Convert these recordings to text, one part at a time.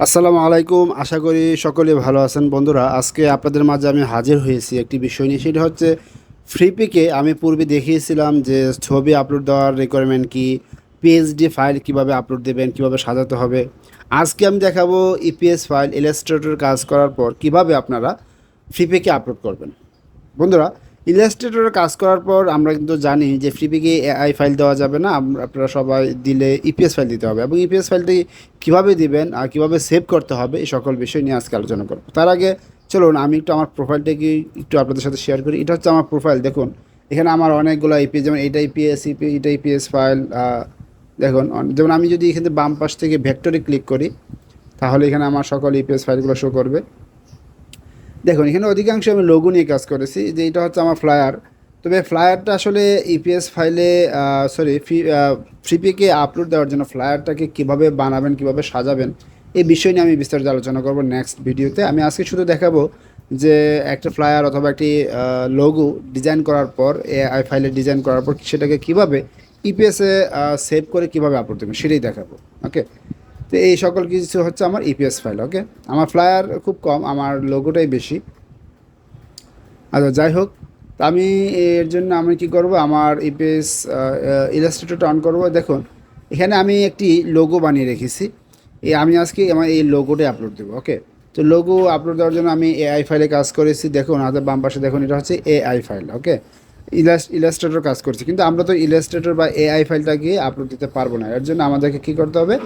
আসসালামু আলাইকুম। আশা করি সকলে ভালো আছেন বন্ধুরা। আজকে আপনাদের মাঝে আমি হাজির হয়েছি একটি বিষয় নিয়ে, সেটা হচ্ছে ফ্রিপিকে আমি পূর্বে দেখিয়েছিলাম যে ছবি আপলোড দেওয়ার রিকোয়ারমেন্ট কি, পিএইচডি ফাইল কিভাবে আপলোড দেবেন, কিভাবে সাজাতে হবে। আজকে আমি দেখাবো ইপিএস ফাইল ইলাস্ট্রেটর কাজ করার পর কিভাবে আপনারা ফ্রিপিকে আপলোড করবেন। বন্ধুরা, ইলাস্ট্রেটরে কাজ করার পর আমরা কিন্তু জানি যে ফ্রিপিকে এআই ফাইল দেওয়া যাবে না, আপনারা সবাই দিলে ইপিএস ফাইল দিতে হবে, এবং ইপিএস ফাইলটি কীভাবে দিবেন আর কীভাবে সেভ করতে হবে এই সকল বিষয় নিয়ে আজকে আলোচনা করব। তার আগে চলুন আমি একটু আমার প্রোফাইলটাকে একটু আপনাদের সাথে শেয়ার করি। এটা হচ্ছে আমার প্রোফাইল। দেখুন এখানে আমার অনেকগুলো ইপিএস, যেমন এইটা ইপিএস এটা ইপিএস ফাইল। দেখুন যেমন আমি যদি এখানে বাম পাশ থেকে ভেক্টরে ক্লিক করি, তাহলে এখানে আমার সকল ইপিএস ফাইলগুলো শো করবে। দেখুন এখানে অধিকাংশ আমি লোগো নিয়ে কাজ করেছি, যে এটা হচ্ছে আমার ফ্লায়ার। তবে ফ্লায়ারটা আসলে ইপিএস ফাইলে ফ্রিপিকে আপলোড দেওয়ার জন্য ফ্লায়ারটাকে কীভাবে বানাবেন, কীভাবে সাজাবেন, এই বিষয় নিয়ে আমি বিস্তারিত আলোচনা করব নেক্সট ভিডিওতে। আমি আজকে শুধু দেখাবো যে একটা ফ্লায়ার অথবা একটি লোগো ডিজাইন করার পর, এআই ফাইলে ডিজাইন করার পর সেটাকে কীভাবে ইপিএসে সেভ করে কীভাবে আপলোড দেবেন সেটাই দেখাবো। ওকে, তো এই সকল কিছু হচ্ছে আমার ইপিএস ফাইল। ওকে, আমার ফ্লায়ার খুব কম, আমার লোগোটাই বেশি। আচ্ছা যাই হোক, তো আমি এর জন্য আমি কি করব, আমার ইপিএস ইলাস্ট্রেটরটা অন করব। দেখুন এখানে আমি একটি লোগো বানিয়ে রেখেছি। আমি আজকে আমার এই লোগোটাই আপলোড দেবো। ওকে, তো লোগো আপলোড দেওয়ার জন্য আমি এআই ফাইলে কাজ করেছি। দেখুন হাতের বাম পাশে দেখুন, এটা হচ্ছে এআই ফাইল। ওকে, ইলাস্ট্রেটর কাজ করছি, কিন্তু আমরা তো ইলাস্ট্রেটর বা এআই ফাইলটাকে আপলোড দিতে পারবো না। এর জন্য আমাদেরকে কী করতে হবে,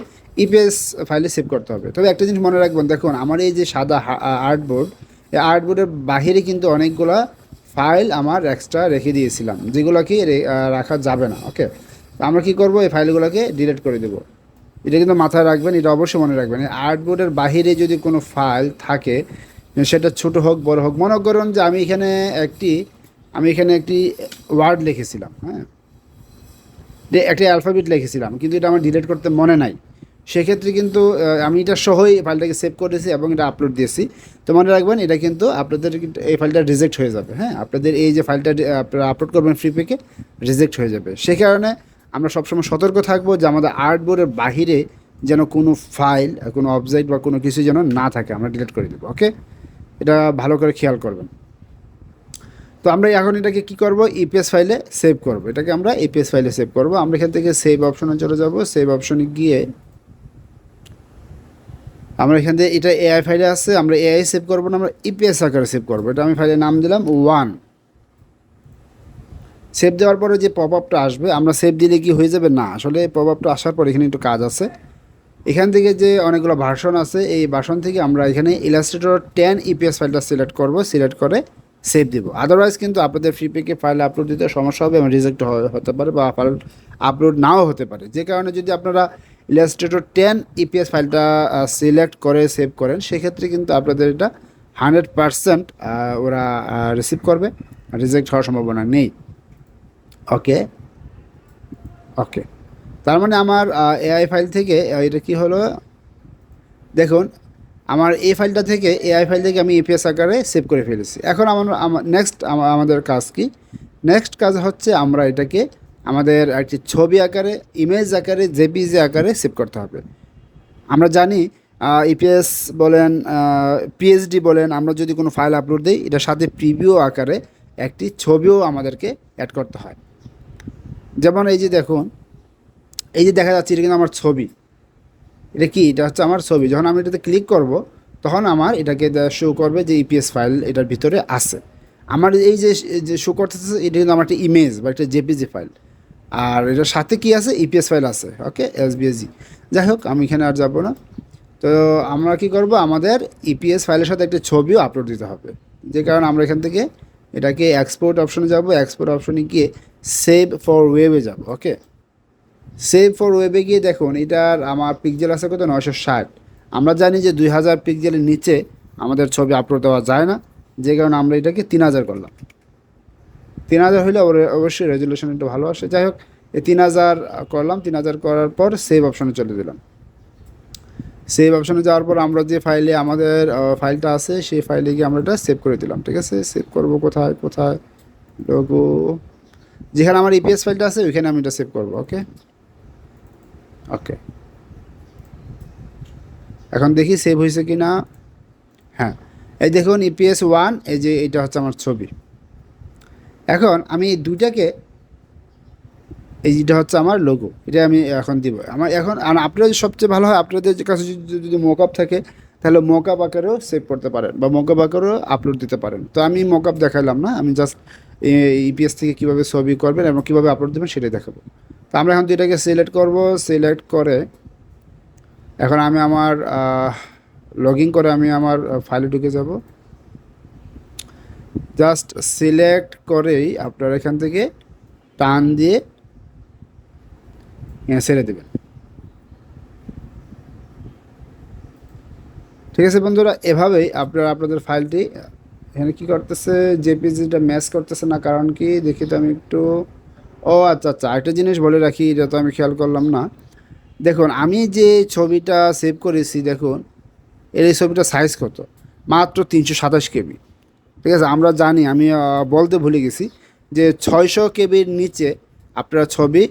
ইপিএস ফাইলে সেভ করতে হবে। তবে একটা জিনিস মনে রাখবেন, দেখুন আমার এই যে সাদা আর্টবোর্ড, এই আর্টবোর্ডের বাহিরে কিন্তু অনেকগুলা ফাইল আমার এক্সট্রা রেখে দিয়েছিলাম, যেগুলোকে রাখা যাবে না। ওকে, তো আমরা কী করবো, এই ফাইলগুলোকে ডিলিট করে দেবো। এটা কিন্তু মাথায় রাখবেন, এটা অবশ্যই মনে রাখবেন। আর্টবোর্ডের বাহিরে যদি কোনো ফাইল থাকে, সেটা ছোট হোক বড় হোক, মনে করুন যে আমি এখানে একটি ওয়ার্ড লিখেছিলাম, হ্যাঁ, একটি অ্যালফাবেট লিখেছিলাম, কিন্তু এটা আমার ডিলিট করতে মনে নাই। সেক্ষেত্রে কিন্তু আমি এটা সহই ফাইলটাকে সেভ করেছি এবং এটা আপলোড দিয়েছি। তো মনে রাখবেন, এটা কিন্তু আপনাদের এই ফাইলটা রিজেক্ট হয়ে যাবে। হ্যাঁ, আপনাদের এই যে ফাইলটা আপনারা আপলোড করবেন ফ্রিপিকে, রিজেক্ট হয়ে যাবে। সে কারণে আমরা সবসময় সতর্ক থাকবো যে আমাদের আর্টবোর্ডের বাহিরে যেন কোনো ফাইল, কোনো অবজেক্ট বা কোনো কিছু যেন না থাকে, আমরা ডিলিট করে দেবো। ওকে, এটা ভালো করে খেয়াল করবেন। তো আমরা এখন এটাকে কী করব, ইপিএস ফাইলে সেভ করব। এটাকে আমরা ইপিএস ফাইলে সেভ করব। আমরা এখান থেকে সেভ অপশনে চলে যাব। সেভ অপশনে গিয়ে আমরা এখান থেকে, এটা এআই ফাইলে আছে, আমরা এআই সেভ করবো না, আমরা ইপিএস আকারে সেভ করবো। এটা আমি ফাইলের নাম দিলাম 1। সেভ দেওয়ার পরে যে পপ আপটা আসবে, আমরা সেভ দিলে কি হয়ে যাবে না, আসলে পপ আপটা আসার পর এখানে একটু কাজ আছে। এখান থেকে যে অনেকগুলো ভার্সন আছে, এই ভার্সন থেকে আমরা এখানে ইলাস্ট্রেটর 10 ইপিএস ফাইলটা সিলেক্ট করব, সিলেক্ট করে সেভ দিব। আদারওয়াইজ কিন্তু আপনাদের ফ্রিপিকে ফাইল আপলোড দিতে সমস্যা হবে এবং রিজেক্ট হতে পারে, বা ফাইল আপলোড নাও হতে পারে। যে কারণে যদি আপনারা ইলাস্ট্রেটর 10 ইপিএস ফাইলটা সিলেক্ট করে সেভ করেন, সেক্ষেত্রে কিন্তু আপনাদের এটা 100% ওরা রিসিভ করবে, রিজেক্ট হওয়ার সম্ভাবনা নেই। ওকে, ওকে, তার মানে আমার এআই ফাইল থেকে এটা কি হলো, দেখুন আমার এই ফাইলটা থেকে, এআই ফাইল থেকে আমি ইপিএস আকারে সেভ করে ফেলেছি। এখন আমার নেক্সট আমাদের কাজ কি, নেক্সট কাজ হচ্ছে আমরা এটাকে আমাদের একটি ছবি আকারে, ইমেজ আকারে, জেপিজি আকারে সেভ করতে হবে। আমরা জানি ইপিএস বলেন, পিএইচডি বলেন, আমরা যদি কোনো ফাইল আপলোড দিই, এটার সাথে প্রিভিউ আকারে একটি ছবিও আমাদেরকে অ্যাড করতে হয়। যেমন এই যে দেখুন, এই যে দেখা যাচ্ছে, এটা কিন্তু আমার ছবি। এটা কি, এটা হচ্ছে আমার ছবি। যখন আমি এটাতে ক্লিক করব, তখন আমার এটাকে শো করবে যে ইপিএস ফাইল এটার ভিতরে আছে। আমার এই যে শো করতেছে, এটা কিন্তু আমার একটা ইমেজ বা একটা জেপিজি ফাইল, আর এটার সাথে কি আছে, ইপিএস ফাইল আছে। ওকে, এসবিএসজি। যাই হোক, আমি এখানে আর যাব না। তো আমরা কি করব, আমাদের ইপিএস ফাইলের সাথে একটা ছবিও আপলোড দিতে হবে। যে কারণে আমরা এখান থেকে এটাকে এক্সপোর্ট অপশনে যাব, এক্সপোর্ট অপশনে গিয়ে সেভ ফর ওয়েবে যাব। ওকে, সেভ ফর ওয়েবে গিয়ে দেখুন, এটার আমার পিক্সেল আছে কত, 960। আমরা জানি যে 2000 পিক্সেলের নিচে আমাদের ছবি আপলোড দেওয়া যায় না, যে কারণে আমরা এটাকে 3000 করলাম। 3000 হলে অবশ্যই রেজুলেশন একটু ভালো আসে। যাই হোক, এই 3000 করলাম। 3000 করার পর সেভ অপশনে চলে দিলাম। সেভ অপশনে যাওয়ার পর আমরা যে ফাইলে আমাদের ফাইলটা আছে, সেই ফাইলে গিয়ে আমরা এটা সেভ করে দিলাম। ঠিক আছে, সেভ করব কোথায়, কোথায় লোগো, যেখানে আমার ইপিএস ফাইলটা আছে ওইখানে আমি এটা সেভ করব। ওকে, ওকে, এখন দেখি সেভ হয়েছে কি না। হ্যাঁ, এই দেখুন ইপিএস 1, এই যে এটা হচ্ছে আমার ছবি। এখন আমি এই দুইটাকে, এই যেটা হচ্ছে আমার লোগো, এটা আমি এখন দিব। আমার এখন আর আপনাদের সবচেয়ে ভালো হয় আপনাদের কাছে যদি মকআপ থাকে তাহলে মকআপ আকারেও সেভ করতে পারেন বা মকআপ আকারেও আপলোড দিতে পারেন। তো আমি মকআপ দেখালাম না, আমি জাস্ট ইপিএস থেকে কীভাবে ছবি করবেন এবং কীভাবে আপলোড দেবেন সেটাই দেখাবো। তো আমরা এখন দুইটাকে সিলেক্ট করব, সিলেক্ট করে এখন আমি আমার লগ ইন করে আমি আমার ফাইলে ঢুকে যাব। জাস্ট সিলেক্ট করেই আপনারা এখান থেকে টান দিয়ে ছেড়ে দেবেন। ঠিক আছে বন্ধুরা, এভাবেই আপনারা আপনাদের ফাইলটি, এখানে কী করতেছে জেপিজিটা ম্যাচ করতেছে না, কারণ কি দেখি তো আমি একটু, ও আচ্ছা আচ্ছা, একটা জিনিস বলে রাখি, এটা তো আমি খেয়াল করলাম না। দেখুন আমি যে ছবিটা সেভ করেছি, দেখুন এই ছবিটা সাইজ কত, মাত্র 327 কেবি। ঠিক আছে, আমরা জানি, আমি বলতে ভুলে গেছি যে 600 কেবির নিচে আপনারা ছবি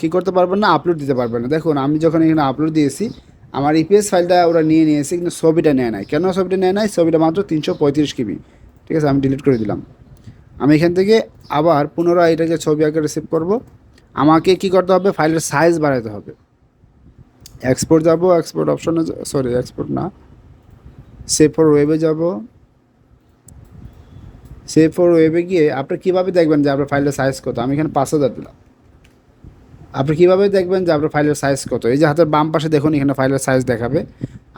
কী করতে পারবেন না, আপলোড দিতে পারবেন না। দেখুন আমি যখন এখানে আপলোড দিয়েছি আমার ইপিএস ফাইলটা ওরা নিয়ে নিয়েছে, কিন্তু ছবিটা নেয় নাই। কেন ছবিটা নেয় নাই? ছবিটা মাত্র 335 কেবি। ঠিক আছে, আমি ডিলিট করে দিলাম। আমি এখান থেকে আবার পুনরায় এটাকে ছবি আকারে সেভ করব। আমাকে কি করতে হবে, ফাইলের সাইজ বাড়াতে হবে। এক্সপোর্ট যাব, এক্সপোর্ট অপশনে, সরি এক্সপোর্ট না, সেভ ফর ওয়েবে যাব। সেভ ফর ওয়েবে গিয়ে আপনি কীভাবে দেখবেন যে আপনার ফাইলের সাইজ কত? আমি এখানে 5000 দিলাম। আপনি কীভাবে দেখবেন যে আপনার ফাইলের সাইজ কত? এই যে হাতের বাম পাশে দেখুন এখানে ফাইলের সাইজ দেখাবে।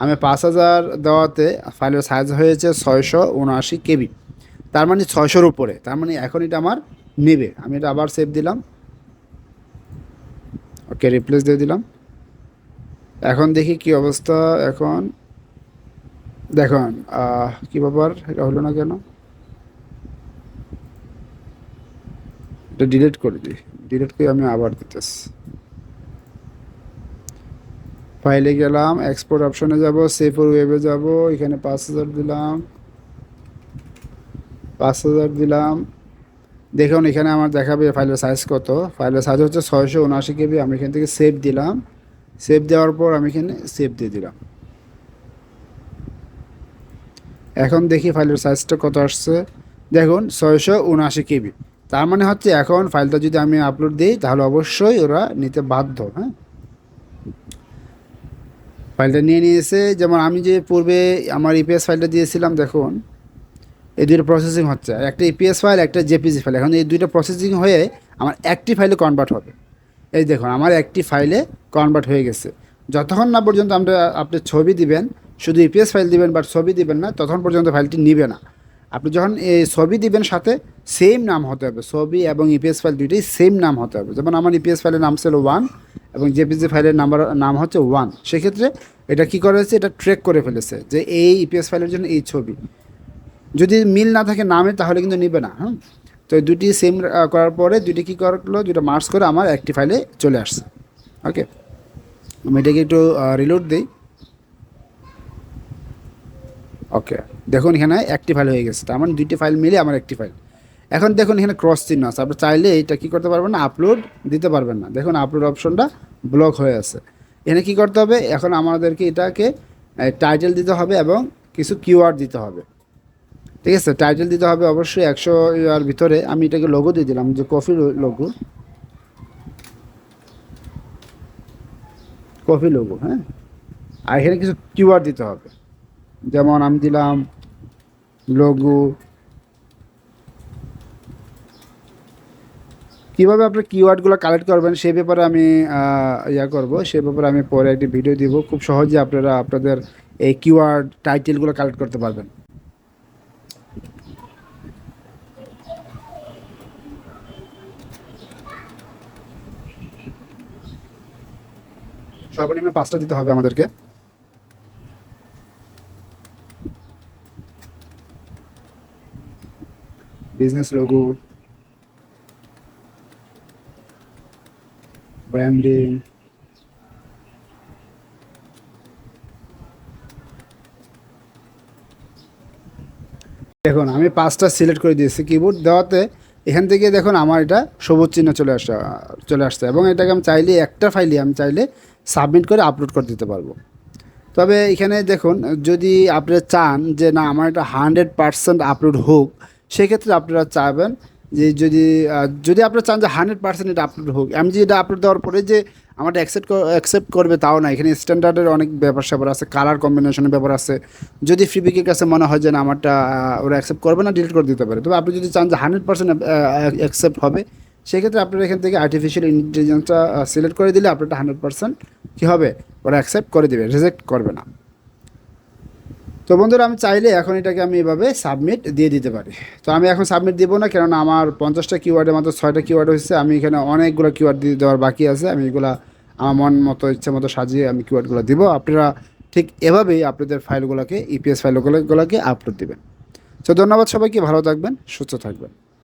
আমি 5000 দেওয়াতে ফাইলের সাইজ হয়েছে 679 কেবি, তার মানে 600-র উপরে। তার মানে এখন এটা আমার নেবে। আমি এটা আবার সেভ দিলাম, ওকে, রিপ্লেস দিয়ে দিলাম। এখন দেখি কি অবস্থা। এখন দেখুন কী ব্যাপার, এটা হলো না কেন? এটা ডিলিট করে দিই, ডিলিট করে আমি আবার দিতেছি। ফাইলে গেলাম, এক্সপোর্ট অপশনে যাব, সেভ ফর ওয়েবে যাব, এখানে 5000 দিলাম, 5000 দিলাম। দেখুন এখানে আমার দেখাবে ফাইলের সাইজ কত। ফাইলের সাইজ হচ্ছে 679 কেবি। আমি এখান থেকে সেভ দিলাম, সেভ দেওয়ার পর আমি এখানে সেভ দিয়ে দিলাম। এখন দেখি ফাইলের সাইজটা কত আসছে। দেখুন 679 কেবি। তার মানে হচ্ছে এখন ফাইলটা যদি আমি আপলোড দিই তাহলে অবশ্যই ওরা নিতে বাধ্য। হ্যাঁ, ফাইলটা নিয়ে নিয়েছে। যেমন আমি যে পূর্বে আমার ইপিএস ফাইলটা দিয়েছিলাম, দেখুন এই দুইটা প্রসেসিং হচ্ছে, একটা ইপিএস ফাইল, একটা জেপিজি ফাইল। এখন এই দুইটা প্রসেসিং হয়ে আমার একটি ফাইলে কনভার্ট হবে। এই দেখুন আমার একটি ফাইলে কনভার্ট হয়ে গেছে। যতক্ষণ না পর্যন্ত আপনি ছবি দিবেন, শুধু ইপিএস ফাইল দিবেন বাট ছবি দিবেন না, ততক্ষণ পর্যন্ত ফাইলটি নিবে না। আপনি যখন এই ছবি দিবেন সাথে সেম নাম হতে হবে, ছবি এবং ইপিএস ফাইল দুইটাই সেম নাম হতে হবে। যেমন আমার ইপিএস ফাইলের নাম ছিল 1 এবং জেপিজি ফাইলের নাম হচ্ছে 1। সেক্ষেত্রে এটা কী করেছে, এটা ট্র্যাক করে ফেলেছে যে এই ইপিএস ফাইলের জন্য এই ছবি। যদি মিল না থাকে নামে তাহলে কিন্তু নিবে না। হ্যাঁ, তো দুটি সেম করার পরে দুটি কী করলো, দুটো মার্চ করে আমার একটি ফাইলে চলে আসছে। ওকে, আমি এটাকে একটু রিলোড দিই। ওকে, দেখুন এখানে একটি ফাইল হয়ে গেছে, তার মানে দুইটি ফাইল মিলে আমার একটি ফাইল। এখন দেখুন এখানে ক্রস চিহ্ন আছে, আপনি চাইলে এটা কী করতে পারবেন না, আপলোড দিতে পারবেন না। দেখুন আপলোড অপশনটা ব্লক হয়ে আছে। এখানে কী করতে হবে, এখন আমাদেরকে এটাকে টাইটেল দিতে হবে এবং কিছু কিওয়ার্ড দিতে হবে। ঠিক আছে, টাইটেল দিতে হবে অবশ্যই 100 ইয়ার ভিতরে। আমি এটাকে লোগো দিয়ে দিলাম, যে কফি লোগো, কফি লোগো। হ্যাঁ, আর এখানে কিছু কিওয়ার্ড দিতে হবে, যেমন আমি দিলাম লোগো। কীভাবে আপনার কিওয়ার্ডগুলো কালেক্ট করবেন সেই ব্যাপারে আমি করব, সে ব্যাপারে আমি পরে একটি ভিডিও দিব। খুব সহজে আপনারা আপনাদের এই কিওয়ার্ড টাইটেলগুলো কালেক্ট করতে পারবেন। সর্বনিম্ন 5টা দিতে হবে আমাদেরকে। বিজনেস লোগো, ব্র্যান্ডিং, দেখুন আমি 5টা সিলেক্ট করে দিয়েছি। কিবোর্ড দেওয়াতে এখান থেকে দেখুন আমার এটা সবুজ চিহ্ন চলে আসছে এবং এটাকে আমি চাইলে একটা ফাইলে আমি চাইলে সাবমিট করে আপলোড করে দিতে পারবো। তো তবে এখানে দেখুন, যদি আপনি চান যে না আমার এটা 100% আপলোড হোক, সেক্ষেত্রে আপনারা চাইবেন যে যদি আপনারা চান যে 100% এটা আপলোড হোক, আমি যে এটা আপলোড দেওয়ার পরে যে আমারটা অ্যাকসেপ্ট করবে তাও না, এখানে স্ট্যান্ডার্ডের অনেক ব্যাপার স্যাপার আছে, কালার কম্বিনেশনের ব্যাপার আছে। যদি ফ্রিপিকের কাছে মনে হয় যে না আমারটা ওরা অ্যাকসেপ্ট করবে না, ডিলিট করে দিতে পারে। তবে আপনি যদি চান যে 100% অ্যাকসেপ্ট হবে, সেক্ষেত্রে আপনারা এখান থেকে আর্টিফিশিয়াল ইন্টেলিজেন্সটা সিলেক্ট করে দিলে আপনারটা 100% কী হবে, ওরা অ্যাকসেপ্ট করে দেবে, রিজেক্ট করবে না। তো বন্ধুরা, আমি চাইলে এখন এটাকে আমি এভাবে সাবমিট দিয়ে দিতে পারি। তো আমি এখন সাবমিট দিব না, কেননা আমার 50টা কিওয়ার্ডের মাত্র 6টা কিওয়ার্ড হচ্ছে। আমি এখানে অনেকগুলো কিওয়ার্ড দিয়ে দেওয়ার বাকি আছে। আমি এগুলা আমার মন মতো ইচ্ছে মতো সাজিয়ে আমি কিওয়ার্ডগুলো দিব। আপনারা ঠিক এভাবেই আপনাদের ফাইলগুলোকে ইপিএস ফাইলগুলোকে আপলোড দিবেন। তো ধন্যবাদ সবাইকে, ভালো থাকবেন, সুস্থ থাকবেন।